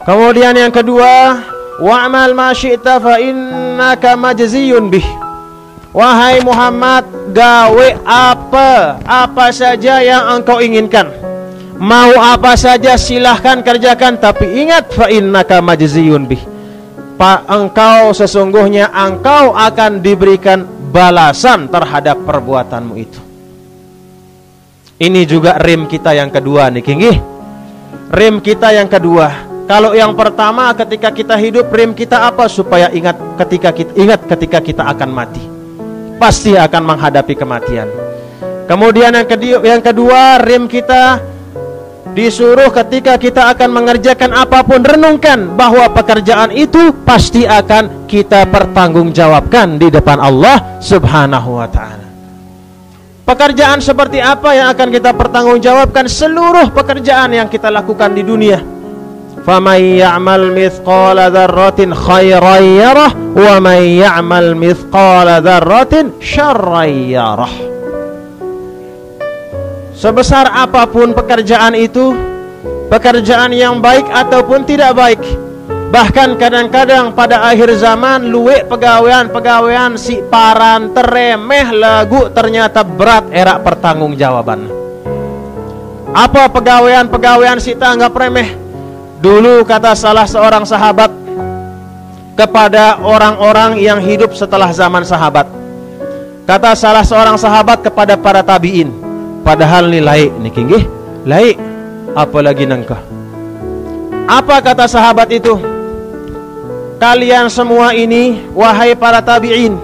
Kemudian yang kedua, wa'mal ma syi'ta fa innaka majziyun bih. Wahai Muhammad, gawe apa saja yang engkau inginkan. Mau apa saja silahkan kerjakan, tapi ingat fa innaka majziyun bih. Engkau sesungguhnya engkau akan diberikan balasan terhadap perbuatanmu itu. Ini juga rem kita yang kedua nih, Kinggi. Rem kita yang kedua. Kalau yang pertama ketika kita hidup, rem kita apa? Supaya ingat ketika kita akan mati. Pasti akan menghadapi kematian. Kemudian yang kedua, rem kita disuruh ketika kita akan mengerjakan apapun, renungkan bahwa pekerjaan itu pasti akan kita pertanggungjawabkan di depan Allah Subhanahu wa ta'ala. Pekerjaan seperti apa yang akan kita pertanggungjawabkan? Seluruh pekerjaan yang kita lakukan di dunia. فَمَنْ يَعْمَلْ مِثْقَالَ ذَرَّةٍ خَيْرًا يَرَهُ وَمَنْ يَعْمَلْ مِثْقَالَ ذَرَّةٍ شَرًّا يَرَهُ. Sebesar apapun pekerjaan itu, pekerjaan yang baik ataupun tidak baik. Bahkan kadang-kadang pada akhir zaman luwe pegawaian si paran teremeh lagu ternyata berat era pertanggungjawaban. Apa pegawaian si tanggap remeh? Dulu kata salah seorang sahabat kepada orang-orang yang hidup setelah zaman sahabat. Kata salah seorang sahabat kepada para tabi'in, padahal nilai niki nggih, laik apalagi nangka. Apa kata sahabat itu? Kalian semua ini wahai para tabi'in,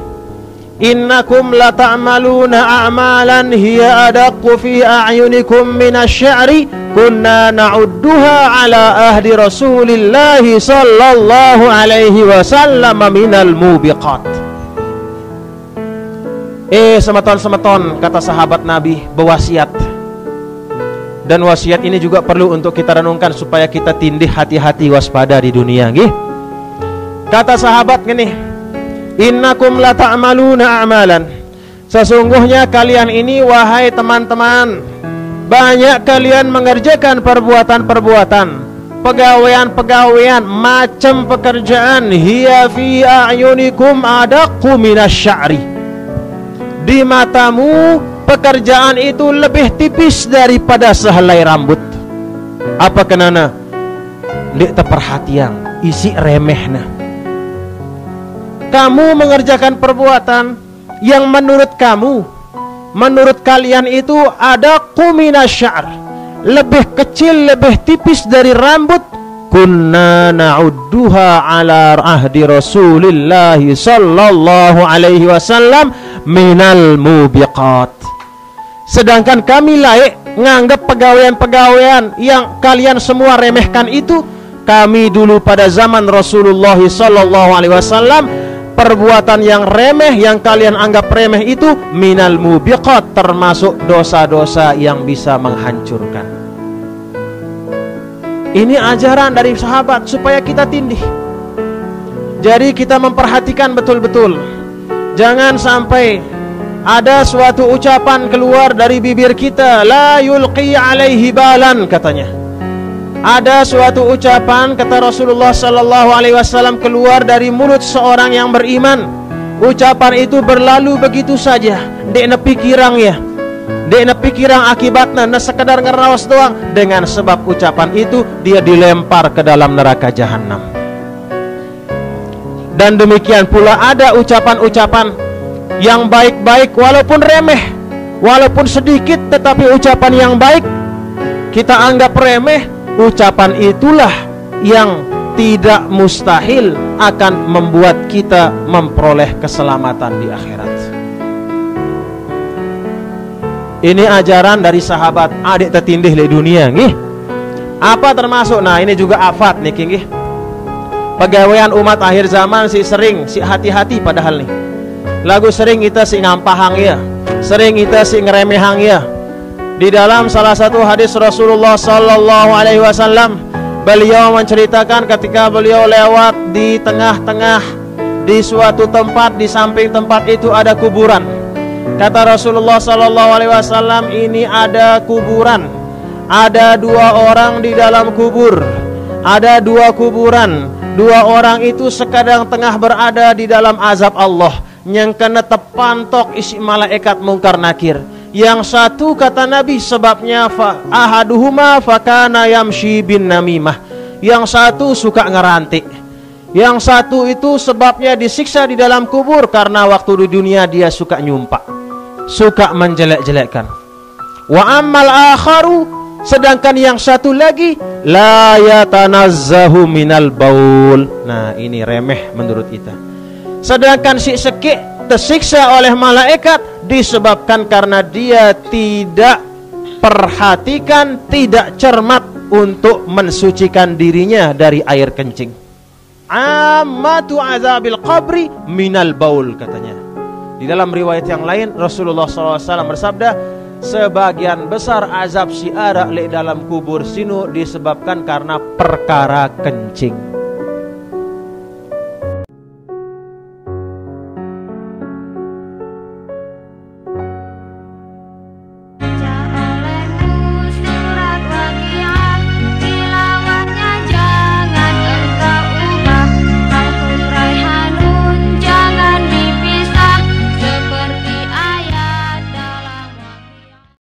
innakum la ta'maluna a'malan hiya adaqqu fi a'yunikum minasy-sya'ri kunna na'udduha ala ahdi Rasulillah sallallahu alaihi wasallam minal mubiqat. Semeton-semeton, kata sahabat Nabi, berwasiat. Dan wasiat ini juga perlu untuk kita renungkan supaya kita tindih hati-hati waspada di dunia nggih. Kata sahabat gini, innakum la ta'maluna a'malan. Sesungguhnya kalian ini wahai teman-teman, banyak kalian mengerjakan perbuatan-perbuatan, pegawaian-pegawaian, macam pekerjaan hiya fi a'yunikum adaqqu minasy-sya'ri. Di matamu pekerjaan itu lebih tipis daripada sehelai rambut. Apa kenana? Ndik teperhatian, isi remehna. Kamu mengerjakan perbuatan yang menurut kalian itu ada kuminasya'r, lebih kecil, lebih tipis dari rambut. Kunna na'udduha ala ahdi Rasulillah sallallahu alaihi wasallam minal mubiqat. Sedangkan kami layak nganggap pegawaian-pegawaian yang kalian semua remehkan itu, kami dulu pada zaman Rasulullah sallallahu alaihi wasallam, perbuatan yang remeh, yang kalian anggap remeh itu minal mubiqat, termasuk dosa-dosa yang bisa menghancurkan. Ini ajaran dari sahabat supaya kita tindih. Jadi kita memperhatikan betul-betul. Jangan sampai ada suatu ucapan keluar dari bibir kita, la yulqi alaihi balan, katanya. Ada suatu ucapan, kata Rasulullah sallallahu alaihi wasallam, keluar dari mulut seorang yang beriman. Ucapan itu berlalu begitu saja, dek pikirang ya, dek pikirang akibatnya, nah sekedar ngerawas doang. Dengan sebab ucapan itu dia dilempar ke dalam neraka jahanam. Dan demikian pula ada ucapan-ucapan yang baik-baik, walaupun remeh, walaupun sedikit, tetapi ucapan yang baik kita anggap remeh. Ucapan itulah yang tidak mustahil akan membuat kita memperoleh keselamatan di akhirat. Ini ajaran dari sahabat, adik tertindih di dunia nggih. Apa termasuk? Nah, ini juga afat nih nggih. Pegawaian umat akhir zaman si sering si hati-hati padahal nih. Lagu sering kita si ngampahang ya, sering kita si ngeremehang ya. Di dalam salah satu hadis Rasulullah sallallahu alaihi wasallam, beliau menceritakan ketika beliau lewat di tengah-tengah di suatu tempat, di samping tempat itu ada kuburan. Kata Rasulullah sallallahu alaihi wasallam, ini ada kuburan, ada dua orang di dalam kubur, Ada dua kuburan, dua orang itu sekadang tengah berada di dalam azab Allah, yang kena tepantok isi malaikat mungkar nakir. Yang satu kata Nabi sebabnya ahaduhuma fakana yamshi bin namimah. Yang satu suka ngerantik. Yang satu itu sebabnya disiksa di dalam kubur karena waktu di dunia dia suka nyumpak, suka menjelek-jelekkan. Wa ammal akharu, sedangkan yang satu lagi la yatanazzahu minal baul. Nah, ini remeh menurut kita. Sedangkan si sekik tersiksa oleh malaikat disebabkan karena dia tidak perhatikan, tidak cermat untuk mensucikan dirinya dari air kencing. Ammatu azabil qabri minal baul, katanya. Di dalam riwayat yang lain Rasulullah SAW bersabda, sebagian besar azab si ara le dalam kubur sinu disebabkan karena perkara kencing.